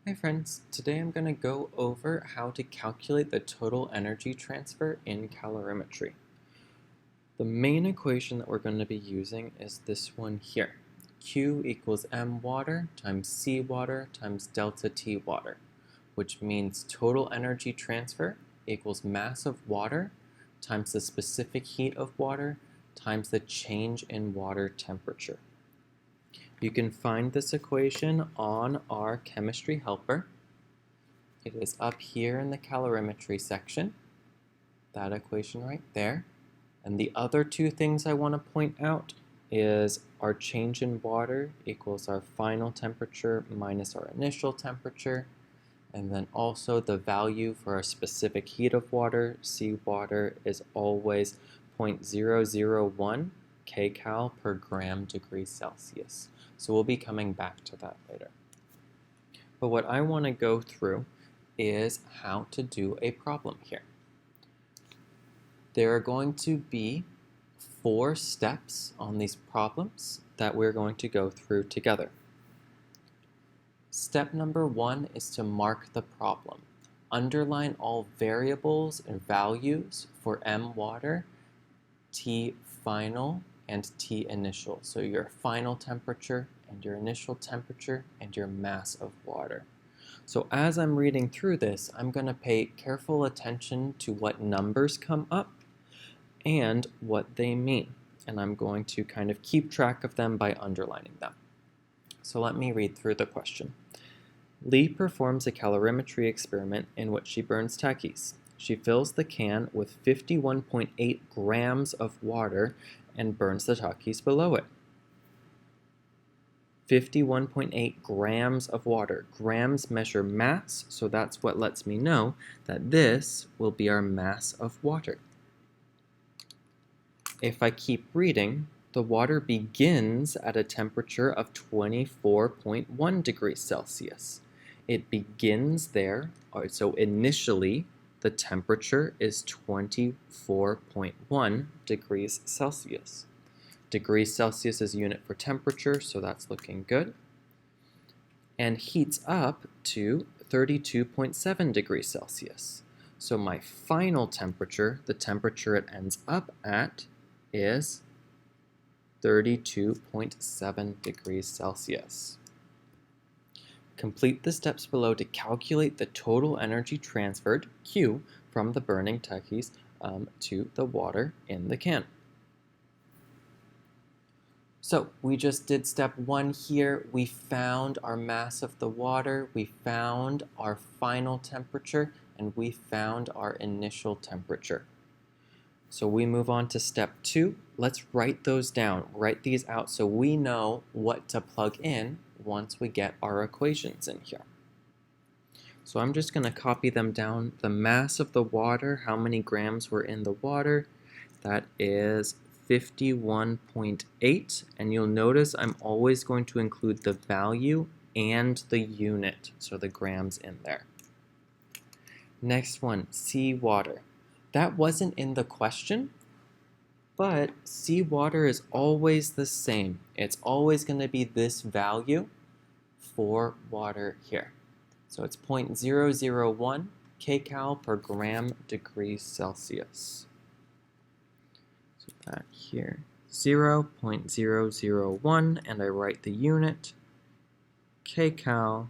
Hi friends, today I'm going to go over how to calculate the total energy transfer in calorimetry. The main equation that we're going to be using is this one here. Q equals m water times C water times delta T water, which means total energy transfer equals mass of water times the specific heat of water times the change in water temperature. You can find this equation on our chemistry helper. It is up here in the calorimetry section, that equation right there. And the other two things I want to point out is our change in water equals our final temperature minus our initial temperature. And then also the value for our specific heat of water, seawater, is always 0.001 kcal per gram degree Celsius. So we'll be coming back to that later. But what I want to go through is how to do a problem here. There are going to be 4 steps on these problems that we're going to go through together. Step number 1 is to mark the problem. Underline all variables and values for M water, T final, and T initial. So your final temperature and your initial temperature and your mass of water. So as I'm reading through this, I'm going to pay careful attention to what numbers come up and what they mean. And I'm going to kind of keep track of them by underlining them. So let me read through the question. Lee performs a calorimetry experiment in which she burns Takis. She fills the can with 51.8 grams of water and burns the Takis below it. 51.8 grams of water. Grams measure mass, so that's what lets me know that this will be our mass of water. If I keep reading, the water begins at a temperature of 24.1 degrees Celsius. It begins there, so initially the temperature is 24.1 degrees Celsius. Degrees Celsius is a unit for temperature, so that's looking good. And heats up to 32.7 degrees Celsius. So my final temperature, the temperature it ends up at, is 32.7 degrees Celsius. Complete the steps below to calculate the total energy transferred, Q, from the burning Takis to the water in the can. So we just did step 1 here. We found our mass of the water, we found our final temperature, and we found our initial temperature. So we move on to step 2. Let's write those down, write these out so we know what to plug in once we get our equations in here. So I'm just going to copy them down. The mass of the water, how many grams were in the water, that is 51.8, and you'll notice I'm always going to include the value and the unit, so the grams in there. Next one, seawater. That wasn't in the question, but seawater is always the same. It's always going to be this value for water here. So it's 0.001 kcal per gram degrees Celsius. So that here, 0.001, and I write the unit, kcal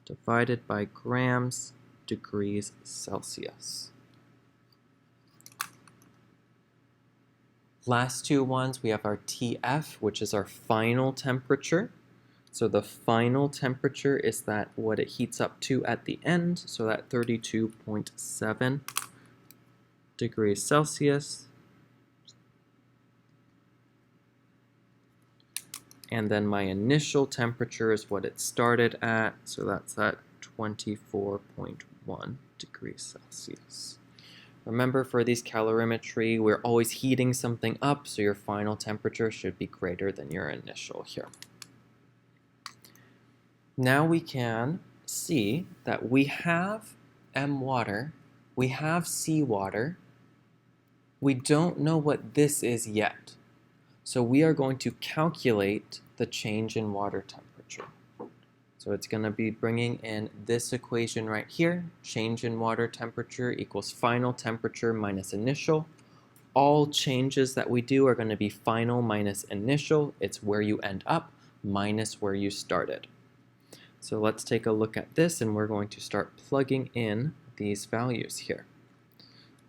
divided by grams degrees Celsius. Last two ones, we have our TF, which is our final temperature. So the final temperature is that what it heats up to at the end, so that 32.7 degrees Celsius. And then my initial temperature is what it started at, so that's at 24.1 degrees Celsius. Remember, for these calorimetry, we're always heating something up, so your final temperature should be greater than your initial here. Now we can see that we have M water, we have seawater, we don't know what this is yet. So we are going to calculate the change in water temperature. So So it's going to be bringing in this equation right here. Change in water temperature equals final temperature minus initial. All changes that we do are going to be final minus initial. It's where you end up minus where you started. So let's take a look at this, and we're going to start plugging in these values here.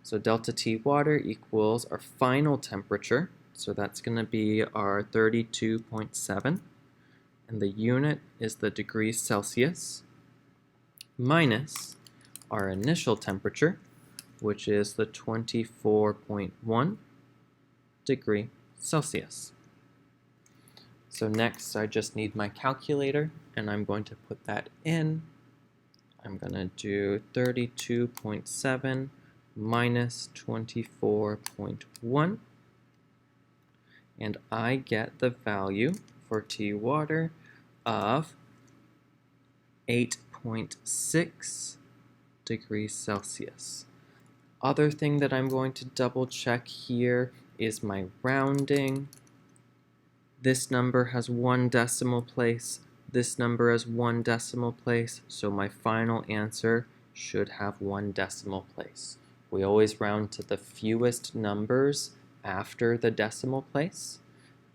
So delta T water equals our final temperature. So that's going to be our 32.7. And the unit is the degrees Celsius, minus our initial temperature, which is the 24.1 degree Celsius. So next I just need my calculator, and I'm going to put that in. I'm going to do 32.7 minus 24.1, and I get the value for T water of 8.6 degrees Celsius. Other thing that I'm going to double check here is my rounding. This number has 1 decimal place. This number has 1 decimal place. So my final answer should have 1 decimal place. We always round to the fewest numbers after the decimal place.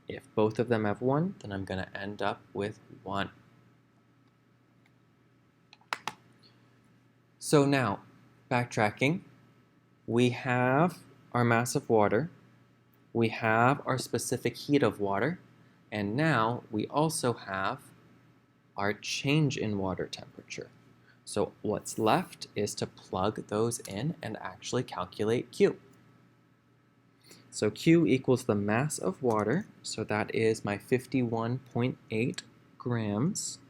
If both of them have 1, then I'm going to end up with 1. So now, backtracking, we have our mass of water, we have our specific heat of water, and now we also have our change in water temperature. So what's left is to plug those in and actually calculate Q. So Q equals the mass of water, so that is my 51.8 grams,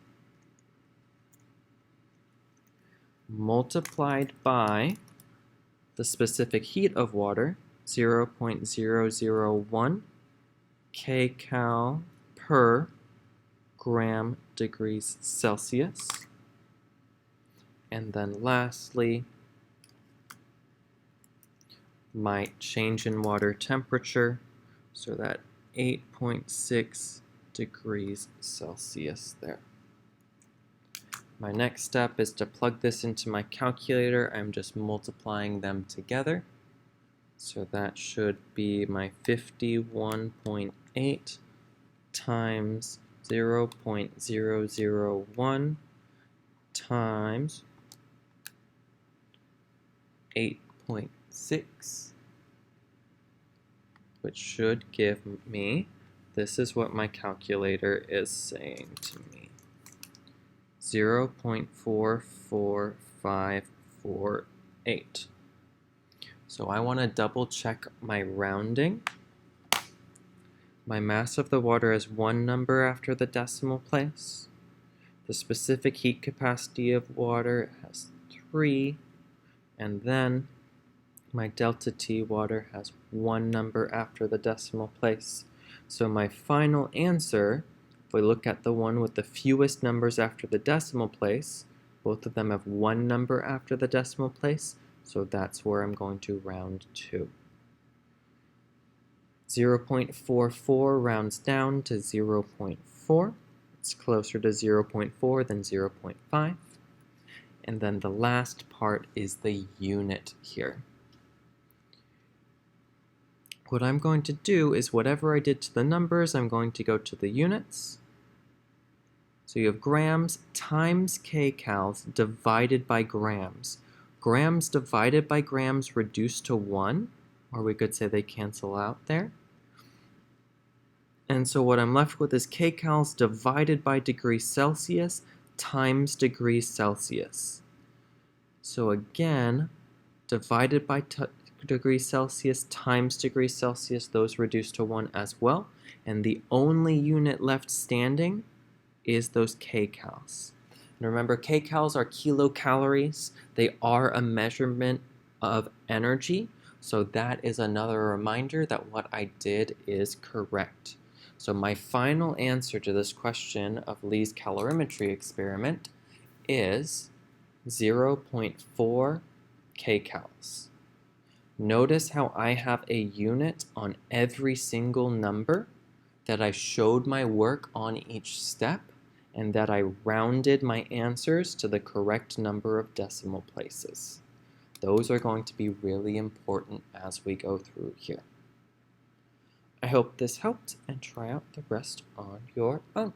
multiplied by the specific heat of water, 0.001 kcal per gram degrees Celsius. And then lastly, my change in water temperature, so that 8.6 degrees Celsius there. My next step is to plug this into my calculator. I'm just multiplying them together. So that should be my 51.8 times 0.001 times 8.6, which should give me, this is what my calculator is saying to me, 0.44548. So I want to double check my rounding. My mass of the water has 1 number after the decimal place. The specific heat capacity of water has 3. And then my delta T water has 1 number after the decimal place. So my final answer, if we look at the one with the fewest numbers after the decimal place, both of them have 1 number after the decimal place, so that's where I'm going to round to. 0.44 rounds down to 0.4. It's closer to 0.4 than 0.5. And then the last part is the unit here. What I'm going to do is whatever I did to the numbers, I'm going to go to the units. So you have grams times kcals divided by grams. Grams divided by grams reduced to 1, or we could say they cancel out there. And so what I'm left with is kcals divided by degrees Celsius times degrees Celsius. So again, divided by degrees Celsius times degrees Celsius, those reduce to 1 as well. And the only unit left standing is those kcals. And remember, kcals are kilocalories. They are a measurement of energy. So that is another reminder that what I did is correct. So my final answer to this question of Lee's calorimetry experiment is 0.4 kcals. Notice how I have a unit on every single number that I showed my work on each step, and that I rounded my answers to the correct number of decimal places. Those are going to be really important as we go through here. I hope this helped, and try out the rest on your own.